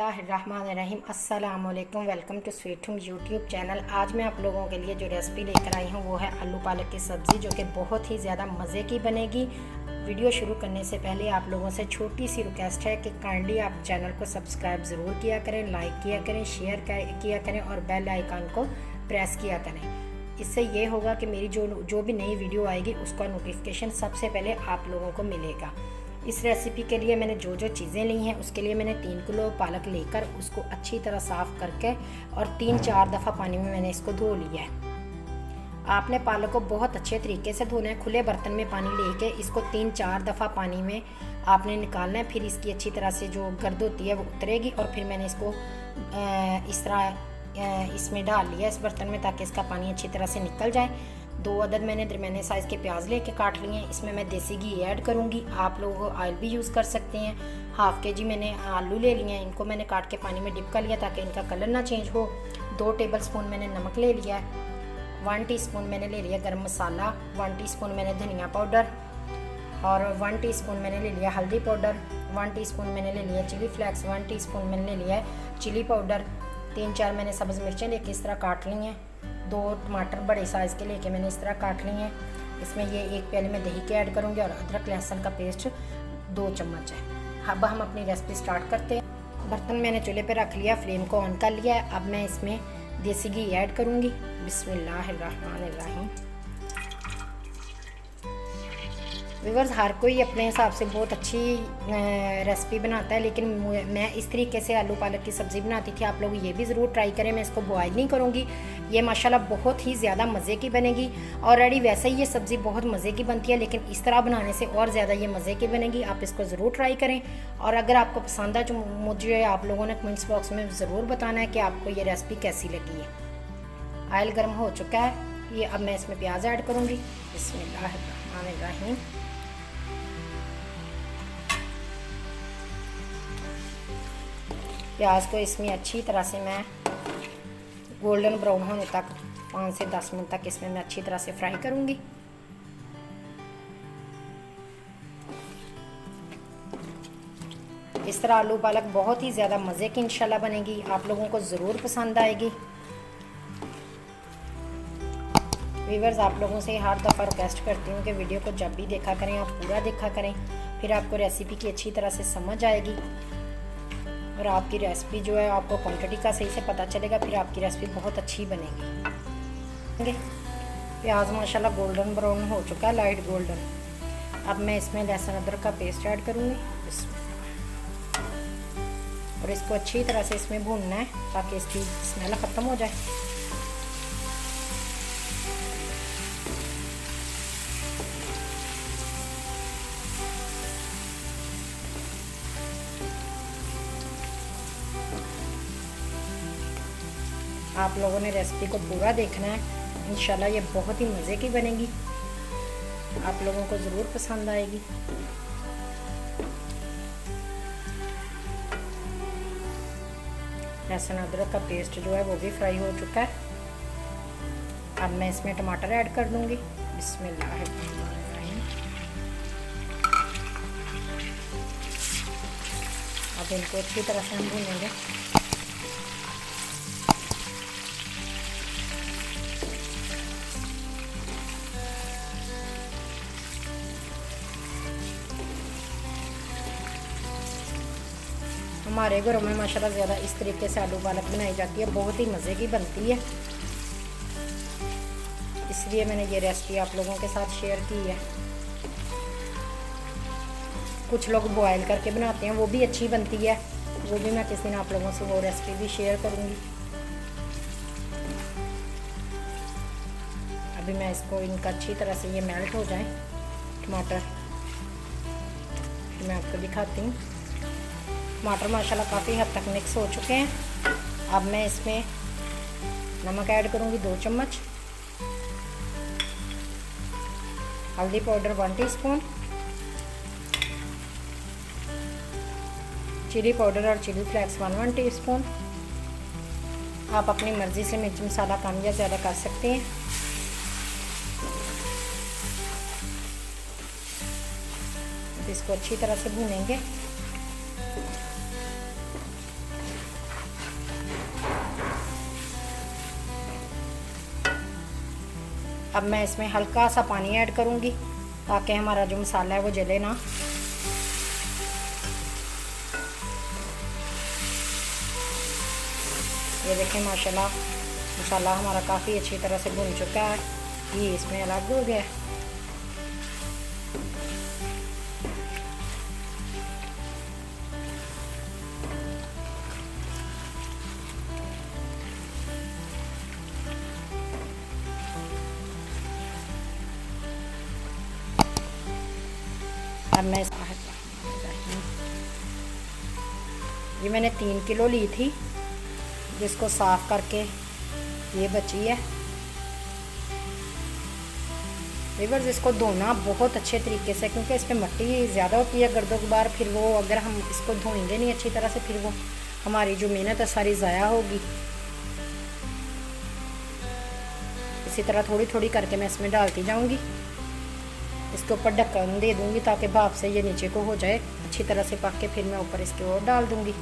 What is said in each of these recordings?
बिस्मिल्लाहिर्रहमानिर्रहीम। अस्सलाम वालेकुम। Welcome to sweet home YouTube channel. आज मैं आप लोगों के लिए जो रेसिपी लेकर आई हूँ वो है आलू पालक की सब्ज़ी, जो कि बहुत ही ज़्यादा मज़े की बनेगी। वीडियो शुरू करने से पहले आप लोगों से छोटी सी रिक्वेस्ट है कि काइंडली आप चैनल को सब्सक्राइब ज़रूर किया करें, लाइक किया करें, शेयर किया करें और बेल आइकन को प्रेस किया करें। इससे ये होगा कि मेरी जो भी नई वीडियो आएगी उसका नोटिफिकेशन सबसे पहले आप लोगों को मिलेगा। इस रेसिपी के लिए मैंने जो चीज़ें ली हैं उसके लिए मैंने 3 किलो पालक लेकर उसको अच्छी तरह साफ़ करके और 3-4 दफ़ा पानी में मैंने इसको धो लिया है। आपने पालक को बहुत अच्छे तरीके से धोना है। खुले बर्तन में पानी लेके इसको 3-4 दफ़ा पानी में आपने निकालना है। फिर इसकी अच्छी तरह से जो गर्द होती है वो उतरेगी। और फिर मैंने इसको इस तरह इसमें डाल लिया इस बर्तन में, ताकि इसका पानी अच्छी तरह से निकल जाए। 2 अदद मैंने दरमियाने साइज़ के प्याज लेके काट लिए हैं। इसमें मैं देसी घी ऐड करूँगी। आप लोग ऑयल भी यूज़ कर सकते हैं। हाफ़ के जी मैंने आलू ले लिए हैं, इनको मैंने काट के पानी में डिप कर लिया ताकि इनका कलर ना चेंज हो। 2 टेबल स्पून मैंने नमक ले लिया है। 1 टीस्पून मैंने ले लिया गरम मसाला, 1 टीस्पून मैंने धनिया पाउडर और 1 टीस्पून मैंने ले लिया हल्दी पाउडर, 1 टीस्पून मैंने ले लिया चिली फ्लेक्स, 1 टीस्पून मैंने ले लिया चिली पाउडर। 3-4 मैंने सब्ज़ मिर्चें लेके इस तरह काट ली हैं। 2 टमाटर बड़े साइज़ के लेके मैंने इस तरह काट ली हैं। इसमें ये 1 प्याले में दही के ऐड करूँगी और अदरक लहसुन का पेस्ट 2 चम्मच है। अब हम अपनी रेसिपी स्टार्ट करते हैं। बर्तन मैंने चूल्हे पे रख लिया, फ्लेम को ऑन कर लिया है। अब मैं इसमें देसी घी ऐड करूँगी। बिस्मिल्लाहिर्रहमानिर्रहीम। व्यूअर्स, हर कोई अपने हिसाब से बहुत अच्छी रेसिपी बनाता है, लेकिन मैं इस तरीके से आलू पालक की सब्ज़ी बनाती थी। आप लोग ये भी ज़रूर ट्राई करें। मैं इसको बॉयल नहीं करूँगी। ये माशाल्लाह बहुत ही ज़्यादा मज़े की बनेगी। ऑलरेडी वैसे ही ये सब्ज़ी बहुत मज़े की बनती है, लेकिन इस तरह बनाने से और ज़्यादा ये मज़े की बनेगी। आप इसको ज़रूर ट्राई करें। और अगर आपको पसंद है, जो मुझे आप लोगों ने कमेंट्स बॉक्स में ज़रूर बताना है कि आपको ये रेसिपी कैसी लगी है। ऑयल गर्म हो चुका है। ये अब मैं इसमें प्याज ऐड करूँगी। बिस्मिल्लाहिर्रहमानिर्रहीम। प्याज को इसमें अच्छी तरह से मैं गोल्डन ब्राउन होने तक 5 से 10 मिनट तक इसमें मैं अच्छी तरह से फ्राई करूँगी। इस तरह आलू पालक बहुत ही ज़्यादा मज़े की इंशाल्लाह बनेगी। आप लोगों को ज़रूर पसंद आएगी। व्यूअर्स, आप लोगों से हर दफ़ा रिक्वेस्ट करती हूँ कि वीडियो को जब भी देखा करें आप पूरा देखा करें, फिर आपको रेसिपी की अच्छी तरह से समझ आएगी और आपकी रेसिपी जो है आपको क्वांटिटी का सही से पता चलेगा। फिर आपकी रेसिपी बहुत अच्छी बनेगी। प्याज माशाल्लाह गोल्डन ब्राउन हो चुका है, लाइट गोल्डन। अब मैं इसमें लहसुन अदरक का पेस्ट ऐड करूँगी और इसको अच्छी तरह से इसमें भूनना है ताकि इसकी स्मेल ख़त्म हो जाए। आप लोगों ने रेसिपी को पूरा देखना है। इंशाल्लाह ये बहुत ही मज़े की बनेगी। आप लोगों को ज़रूर पसंद आएगी। लहसुन अदरक का पेस्ट जो है वो भी फ्राई हो चुका है। अब मैं इसमें टमाटर ऐड कर दूंगी। बिस्मिल्लाहिर्रहमानिर्रहीम। अब इनको अच्छी तरह से हम भूनेंगे। हमारे घरों में माशाल्लाह ज़्यादा इस तरीके से आलू पालक बनाई जाती है, बहुत ही मज़े की बनती है। इसलिए मैंने ये रेसिपी आप लोगों के साथ शेयर की है। कुछ लोग बॉयल करके बनाते हैं, वो भी अच्छी बनती है। वो भी मैं किसी दिन आप लोगों से वो रेसिपी भी शेयर करूँगी। अभी मैं इसको इनका अच्छी तरह से ये मेल्ट हो जाए टमाटर, मैं आपको दिखाती हूँ। टमाटर माशाल्लाह काफ़ी हद तक मिक्स हो चुके हैं। अब मैं इसमें नमक ऐड करूँगी 2 चम्मच, हल्दी पाउडर 1 टीस्पून, चिली पाउडर और चिली फ्लेक्स 1 टीस्पून। आप अपनी मर्ज़ी से मिर्च मसाला कम या ज़्यादा कर सकते हैं। इसको अच्छी तरह से भूनेंगे। अब मैं इसमें हल्का सा पानी ऐड करूँगी ताकि हमारा जो मसाला है वो जले ना। ये देखें माशाल्लाह मसाला हमारा काफ़ी अच्छी तरह से भुन चुका है, ये इसमें अलग हो गया है। अब मैं ये मैंने 3 किलो ली थी, जिसको साफ़ करके ये बची है। व्यूअर्स, इसको धोना बहुत अच्छे तरीके से, क्योंकि इस पर मिट्टी ज़्यादा होती है, गर्दो गुबार। फिर वो अगर हम इसको धोएंगे नहीं अच्छी तरह से, फिर वो हमारी जो मेहनत है सारी ज़ाया होगी। इसी तरह थोड़ी थोड़ी करके मैं इसमें डालती जाऊंगी। इसके ऊपर ढक्कन दे दूंगी ताकि भाप से ये नीचे को हो जाए अच्छी तरह से पक के। फिर मैं ऊपर इसके और डाल दूंगी।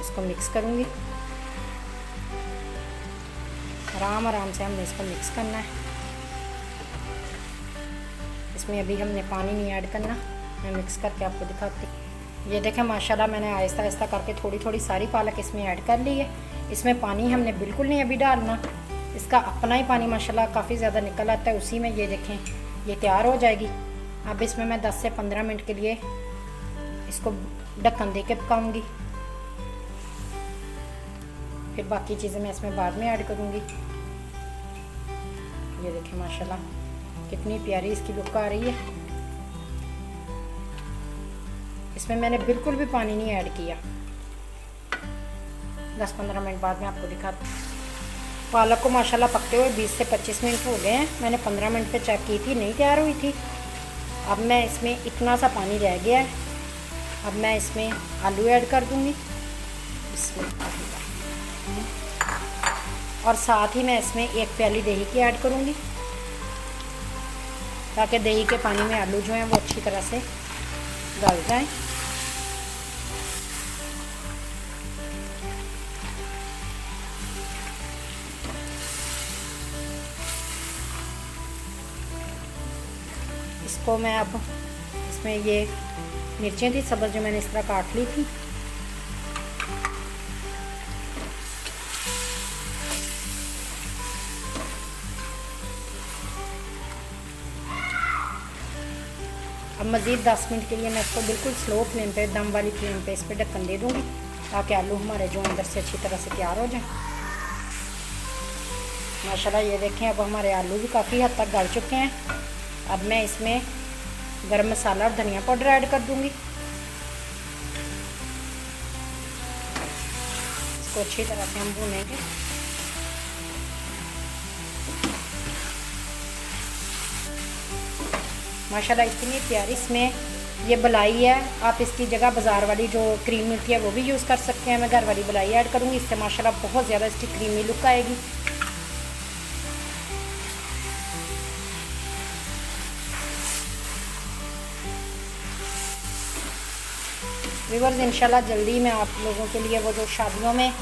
इसको मिक्स करूंगी, आराम आराम से हमने इसको मिक्स करना है। इसमें अभी हमने पानी नहीं ऐड करना, मैं मिक्स करके आपको दिखाती हूँ। ये देखें माशाल्लाह मैंने आहिस्ता आहिस्ता करके थोड़ी थोड़ी सारी पालक इसमें ऐड कर ली है। इसमें पानी हमने बिल्कुल नहीं अभी डालना, इसका अपना ही पानी माशाल्लाह काफ़ी ज़्यादा निकल आता है, उसी में ये देखें ये तैयार हो जाएगी। अब इसमें मैं 10 से 15 मिनट के लिए इसको ढक्कन दे के पकाऊँगी। फिर बाकी चीज़ें मैं इसमें बाद में ऐड करूँगी। ये देखें माशाल्लाह कितनी प्यारी इसकी लुक आ रही है। इसमें मैंने बिल्कुल भी पानी नहीं ऐड किया। 10-15 मिनट बाद में आपको दिखाती हूँ। पालक को माशाल्लाह पकते हुए 20 से 25 मिनट हो गए हैं। मैंने 15 मिनट पे चेक की थी, नहीं तैयार हुई थी। अब मैं इसमें इतना सा पानी रह गया है। अब मैं इसमें आलू ऐड कर दूँगी, इसमें और साथ ही मैं इसमें 1 प्याली दही की ऐड करूँगी, ताकि दही के पानी में आलू जो हैं वो अच्छी तरह से गल जाएं। इसको मैं अब इसमें ये मिर्चें थी सब्ज़ जो मैंने इस तरह काट ली थी, अब मज़ीद 10 मिनट के लिए मैं इसको बिल्कुल स्लो फ्लेम पे, दम वाली फ्लेम पे इस पर ढक्कन दे दूँगी, ताकि आलू हमारे जो अंदर से अच्छी तरह से तैयार हो जाए। माशाल्लाह ये देखें अब हमारे आलू भी काफ़ी हद तक गल चुके हैं। अब मैं इसमें गरम मसाला और धनिया पाउडर ऐड कर दूँगी। इसको अच्छी तरह से हम भूनेंगे। माशाल्लाह इतनी प्यारी इसमें ये बलाई है। आप इसकी जगह बाज़ार वाली जो क्रीम मिलती है वो भी यूज़ कर सकते हैं। मैं घर वाली बलाई ऐड करूँगी, इससे माशाल्लाह बहुत ज़्यादा इसकी क्रीमी लुक आएगी। व्यूअर्स, इंशाल्लाह जल्दी मैं आप लोगों के लिए वो जो शादियों में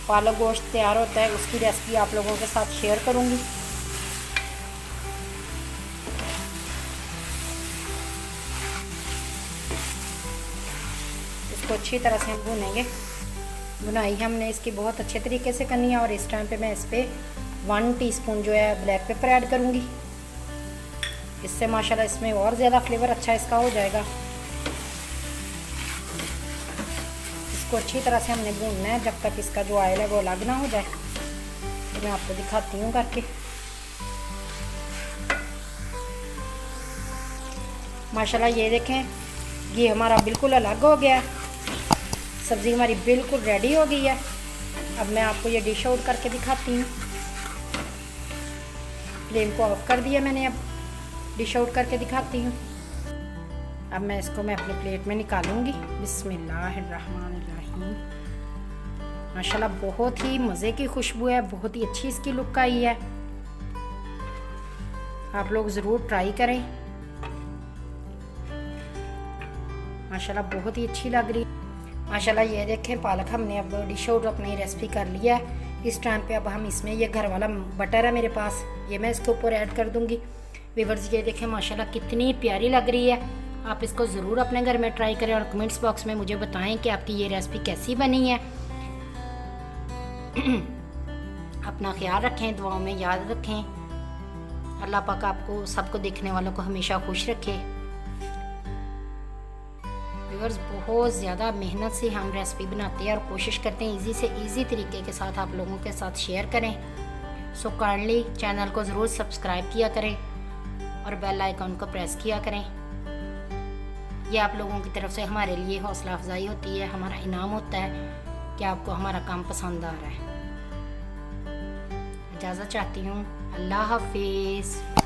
पालक गोश्त तैयार होता है उसकी रेसिपी आप लोगों के साथ शेयर करूँगी। इसको अच्छी तरह से हम भूनेंगे। भुनाई हमने इसकी बहुत अच्छे तरीके से करनी है। और इस टाइम पे मैं इस पर 1 टीस्पून जो है ब्लैक पेपर ऐड करूँगी। इससे माशाल्लाह इसमें और ज़्यादा फ्लेवर अच्छा इसका हो जाएगा। इसको अच्छी तरह से हमने भूनना है जब तक इसका जो ऑयल है वो अलग ना हो जाए। तो मैं आपको दिखाती हूँ करके। माशाल्लाह ये देखें ये हमारा बिल्कुल अलग हो गया है। सब्ज़ी हमारी बिल्कुल रेडी हो गई है। अब मैं आपको ये डिश आउट करके दिखाती हूँ। फ्लेम को ऑफ कर दिया मैंने, अब डिश आउट करके दिखाती हूँ। अब मैं इसको अपनी प्लेट में निकालूंगी। बिस्मिल्लाहिर्रहमानिर्रहीम। माशाल्लाह बहुत ही मज़े की खुशबू है, बहुत ही अच्छी इसकी लुक आई है। आप लोग ज़रूर ट्राई करें। माशाल्लाह बहुत ही अच्छी लग रही। माशाल्लाह ये देखें पालक हमने अब डिश आउट अपनी रेसिपी कर लिया है। इस टाइम पे अब हम इसमें ये घर वाला बटर है मेरे पास, ये मैं इसके ऊपर ऐड कर दूंगी। व्यूअर्स ये देखें माशाल्लाह कितनी प्यारी लग रही है। आप इसको ज़रूर अपने घर में ट्राई करें और कमेंट्स बॉक्स में मुझे बताएं कि आपकी ये रेसिपी कैसी बनी है। अपना ख्याल रखें, दुआओं में याद रखें। अल्लाह पाक आपको सबको देखने वालों को हमेशा खुश रखे। व्यूअर्स बहुत ज़्यादा मेहनत से हम रेसिपी बनाते हैं और कोशिश करते हैं इजी से इजी तरीके के साथ आप लोगों के साथ शेयर करें। सो काइंडली चैनल को ज़रूर सब्सक्राइब किया करें और बेल आइकॉन को प्रेस किया करें। ये आप लोगों की तरफ से हमारे लिए हौसला अफजाई होती है, हमारा इनाम होता है कि आपको हमारा काम पसंद आ रहा है। इजाज़त चाहती हूँ, अल्लाह हाफिज़।